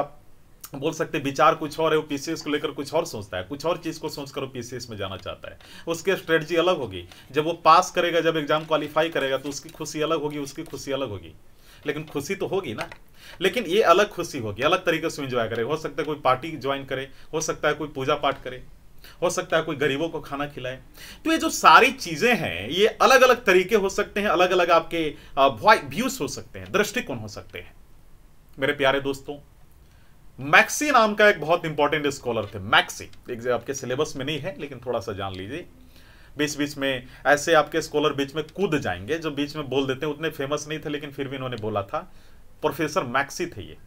बोल सकते विचार कुछ और है, वो पीसीएस को लेकर कुछ और सोचता है, कुछ और चीज को सोचकर वो पीसीएस में जाना चाहता है। उसकी स्ट्रेटजी अलग होगी। जब वो पास करेगा, जब एग्जाम क्वालिफाई करेगा, तो उसकी खुशी अलग होगी, उसकी खुशी अलग होगी। लेकिन खुशी तो होगी ना, लेकिन ये अलग खुशी होगी, अलग तरीके से एंजॉय करे। हो सकता है कोई पार्टी ज्वाइन करे, हो सकता है कोई पूजा पाठ करे, हो सकता है कोई गरीबों को खाना खिलाए। तो ये जो सारी चीजें हैं ये अलग अलग तरीके हो सकते हैं, अलग अलग आपके व्यूज हो सकते हैं, दृष्टिकोण हो सकते हैं। मेरे प्यारे दोस्तों, मैक्सी नाम का एक बहुत इंपॉर्टेंट स्कॉलर थे। मैक्सी एक आपके सिलेबस में नहीं है, लेकिन थोड़ा सा जान लीजिए। बीच बीच में ऐसे आपके स्कॉलर बीच में कूद जाएंगे, जो बीच में बोल देते हैं। उतने फेमस नहीं थे, लेकिन फिर भी इन्होंने बोला था। प्रोफेसर मैक्सी थे ये।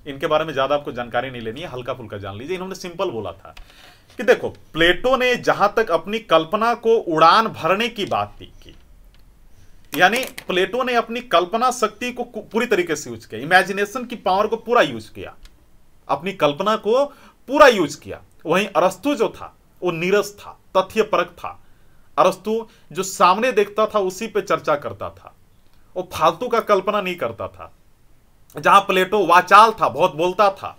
इनके बारे में ज्यादा आपको जानकारी नहीं लेनी है, हल्का फुल्का जान लीजिए। इन्होंने सिंपल बोला था कि देखो, प्लेटो ने जहां तक अपनी कल्पना को उड़ान भरने की बात की, यानी प्लेटो ने अपनी कल्पना शक्ति को पूरी तरीके से यूज किया, इमेजिनेशन की पावर को पूरा यूज किया, अपनी कल्पना को पूरा यूज किया। वहीं अरस्तु जो था वो नीरस था, तथ्यपरक था। अरस्तु जो सामने देखता था उसी पे चर्चा करता था, वो फालतू का कल्पना नहीं करता था। जहां प्लेटो वाचाल था, बहुत बोलता था,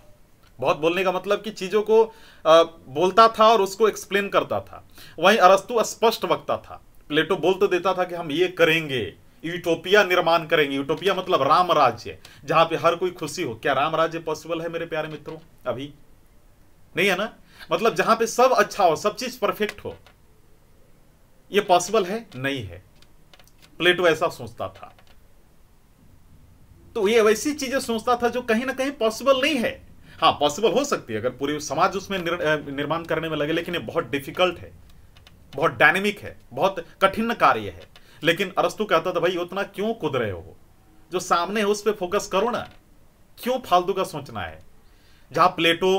बहुत बोलने का मतलब कि चीजों को बोलता था और उसको एक्सप्लेन करता था। वहीं अरस्तु स्पष्ट वक्ता था। प्लेटो बोल तो देता था कि हम ये करेंगे, यूटोपिया निर्माण करेंगे। यूटोपिया मतलब राम राज्य, जहां पे हर कोई खुशी हो। क्या राम राज्य पॉसिबल है मेरे प्यारे मित्रों? अभी नहीं है ना। मतलब जहां पे सब अच्छा हो, सब चीज परफेक्ट हो, ये पॉसिबल है? नहीं है। प्लेटो ऐसा सोचता था। तो ये वैसी चीजें सोचता था जो कहीं ना कहीं पॉसिबल नहीं है। हाँ, पॉसिबल हो सकती है अगर पूरे समाज उसमें निर्माण करने में लगे, लेकिन ये बहुत डिफिकल्ट है, बहुत डायनेमिक है, बहुत कठिन कार्य है। लेकिन अरस्तु कहता था भाई उतना क्यों कूद रहे हो, जो सामने है उस पर फोकस करो ना, क्यों फालतू का सोचना है। जहां प्लेटो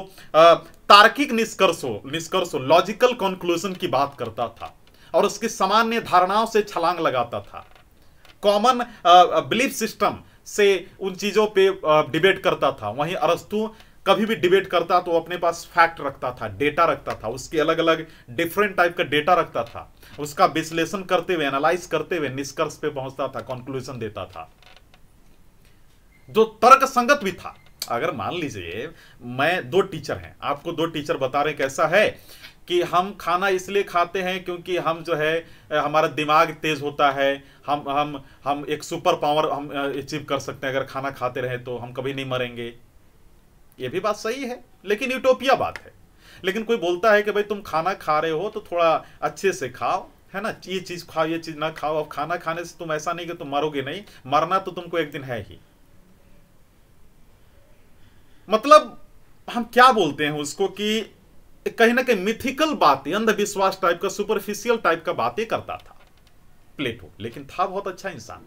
तार्किक निष्कर्षों लॉजिकल कंक्लूजन की बात करता था और उसकी सामान्य धारणाओं से छलांग लगाता था, कॉमन बिलीफ सिस्टम से उन चीजों पे डिबेट करता था, वहीं अरस्तु कभी भी डिबेट करता तो अपने पास फैक्ट रखता था, डेटा रखता था, उसके अलग अलग डिफरेंट टाइप का डेटा रखता था, उसका विश्लेषण करते हुए, एनालाइज करते हुए निष्कर्ष पे पहुंचता था, कंक्लूजन देता था, जो तर्क संगत भी था। अगर मान लीजिए मैं दो टीचर हैं, आपको दो टीचर बता रहे हैं कैसा है कि हम खाना इसलिए खाते हैं क्योंकि हम जो है हमारा दिमाग तेज होता है, हम एक सुपर पावर हम अचीव कर सकते हैं, अगर खाना खाते रहे तो हम कभी नहीं मरेंगे। ये भी बात सही है, लेकिन यूटोपिया बात है। लेकिन कोई बोलता है कि भाई तुम खाना खा रहे हो तो थोड़ा अच्छे से खाओ, है ना, ये चीज खाओ, ये चीज ना खाओ। अब खाना खाने से तुम ऐसा नहीं कि तुम मरोगे नहीं, मरना तो तुमको एक दिन है ही। मतलब हम क्या बोलते हैं उसको कि कहीं ना कहीं मिथिकल बातें, अंधविश्वास टाइप का, सुपरफिशियल टाइप का बातें करता था प्लेटो। लेकिन था बहुत अच्छा इंसान।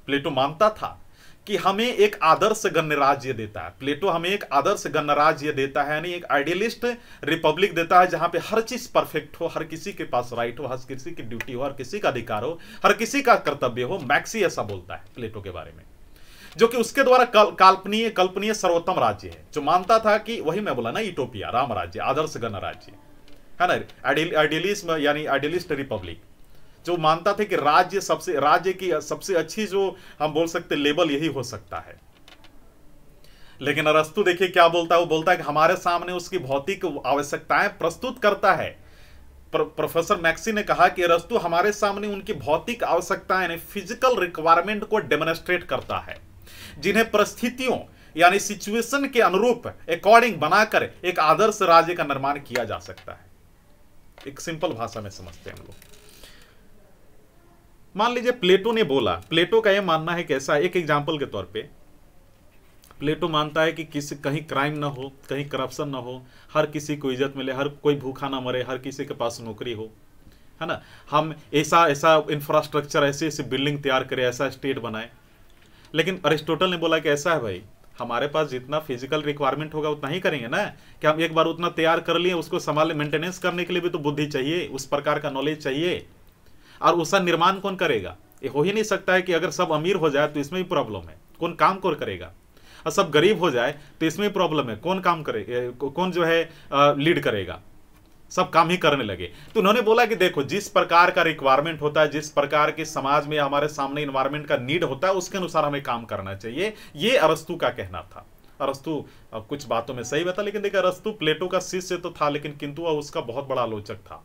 प्लेटो मानता था कि हमें एक आदर्श गणराज्य देता है। प्लेटो हमें एक आदर्श गणराज्य देता है, यानी एक आइडियलिस्ट रिपब्लिक देता है जहां पे हर चीज परफेक्ट हो, हर किसी के पास राइट हो, हर किसी की ड्यूटी हो, हर किसी का अधिकार हो, हर किसी का कर्तव्य हो। मैक्सी ऐसा बोलता है प्लेटो के बारे में, जो कि उसके द्वारा कल्पनीय सर्वोत्तम राज्य है, जो मानता था कि वही मैं बोला ना, यूटोपिया, राम राज्य, आदर्श गणराज्य, है ना, आइडियलिज्म यानी आइडियलिस्ट रिपब्लिक, जो मानता था कि राज्य की सबसे अच्छी जो हम बोल सकते लेबल यही हो सकता है। लेकिन अरस्तु देखिए क्या बोलता है, वो बोलता है कि हमारे सामने उसकी भौतिक आवश्यकताएं प्रस्तुत करता है। प्रोफेसर मैक्सी ने कहा कि अरस्तु हमारे सामने उनकी भौतिक आवश्यकताएं यानी फिजिकल रिक्वायरमेंट को डेमोन्स्ट्रेट करता है, जिन्हें परिस्थितियों यानी सिचुएशन के अनुरूप अकॉर्डिंग बनाकर एक आदर्श राज्य का निर्माण किया जा सकता है। एक सिंपल भाषा में समझते हैं हम लोग। मान लीजिए प्लेटो ने बोला, प्लेटो का यह मानना है कैसा, एक एग्जाम्पल के तौर पे प्लेटो मानता है कि किसी कहीं क्राइम ना हो, कहीं करप्शन ना हो, हर किसी को इज्जत मिले, हर कोई भूखा ना मरे, हर किसी के पास नौकरी हो, है ना, हम ऐसा इंफ्रास्ट्रक्चर, ऐसे बिल्डिंग तैयार करें, ऐसा स्टेट बनाए। लेकिन अरिस्टोटल ने बोला कि ऐसा है भाई, हमारे पास जितना फिजिकल रिक्वायरमेंट होगा उतना ही करेंगे ना, कि हम एक बार उतना तैयार कर लिए, उसको संभालने मेंटेनेंस करने के लिए भी तो बुद्धि चाहिए, उस प्रकार का नॉलेज चाहिए। और उसका निर्माण कौन करेगा? ये हो ही नहीं सकता है कि अगर सब अमीर हो जाए तो इसमें भी प्रॉब्लम है, कौन काम कौन करेगा? और सब गरीब हो जाए तो इसमें भी प्रॉब्लम है, कौन काम करेगा, कौन जो है लीड करेगा? सब काम ही करने लगे। तो उन्होंने बोला कि देखो, जिस प्रकार का रिक्वायरमेंट होता है, जिस प्रकार के समाज में हमारे सामने इन्वायरमेंट का नीड होता है, उसके अनुसार हमें काम करना चाहिए। ये अरस्तु का कहना था। अरस्तु कुछ बातों में सही बता, लेकिन देखिए अरस्तु प्लेटो का शिष्य तो था, लेकिन किंतु वह उसका बहुत बड़ा आलोचक था।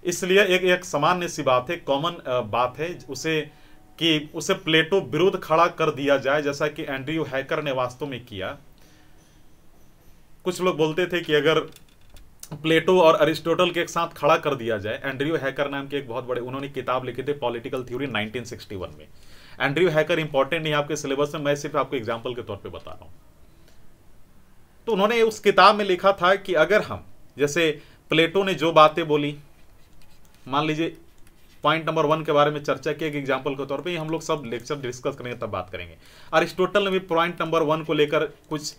इसलिए एक सामान्य सी बात है, कॉमन बात है उसे प्लेटो विरुद्ध खड़ा कर दिया जाए, जैसा कि एंड्रयू हैकर ने वास्तव में किया। कुछ लोग बोलते थे कि अगर प्लेटो और अरिस्टोटल के एक साथ खड़ा कर दिया जाए, एंड्रयू हैकर नाम के एक बहुत बड़े, उन्होंने किताब लिखी थी पॉलिटिकल थ्योरी 1961 में। एंड्रयू हैकर इंपॉर्टेंट नहीं आपके सिलेबस में, मैं सिर्फ आपको एग्जाम्पल के तौर पे बता रहा हूं। तो उन्होंने उस किताब में लिखा था कि अगर हम, जैसे प्लेटो ने जो बातें बोली, मान लीजिए पॉइंट नंबर 1 के बारे में चर्चा की एक एग्जाम्पल के तौर पे, हम लोग सब लेक्चर डिस्कस करेंगे तब बात करेंगे। अरिस्टोटल ने भी पॉइंट नंबर 1 को लेकर कुछ,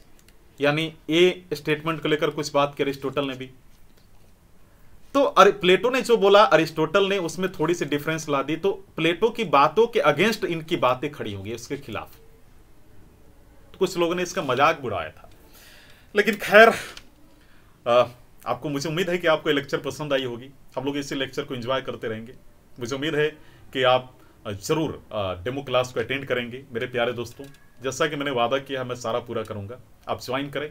यानी ए स्टेटमेंट को लेकर कुछ बात की अरिस्टोटल ने भी। तो प्लेटो ने जो बोला, अरिस्टोटल ने उसमें थोड़ी सी डिफरेंस ला दी, तो प्लेटो की बातों के अगेंस्ट इनकी बातें खड़ी होंगी, उसके खिलाफ। तो कुछ लोगों ने इसका मजाक उड़ाया था। लेकिन खैर, आपको, मुझे उम्मीद है कि आपको ये लेक्चर पसंद आई होगी। हम लोग इसी लेक्चर को एंजॉय करते रहेंगे। मुझे उम्मीद है कि आप जरूर डेमो क्लास को अटेंड करेंगे मेरे प्यारे दोस्तों। जैसा कि मैंने वादा किया, मैं सारा पूरा करूंगा। आप ज्वाइन करें,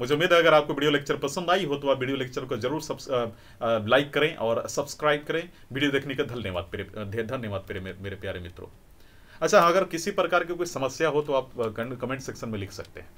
मुझे उम्मीद है अगर आपको वीडियो लेक्चर पसंद आई हो तो आप वीडियो लेक्चर को जरूर लाइक करें और सब्सक्राइब करें। वीडियो देखने का धन्यवाद मेरे प्यारे मित्रों। अच्छा, अगर किसी प्रकार की कोई समस्या हो तो आप कमेंट सेक्शन में लिख सकते हैं।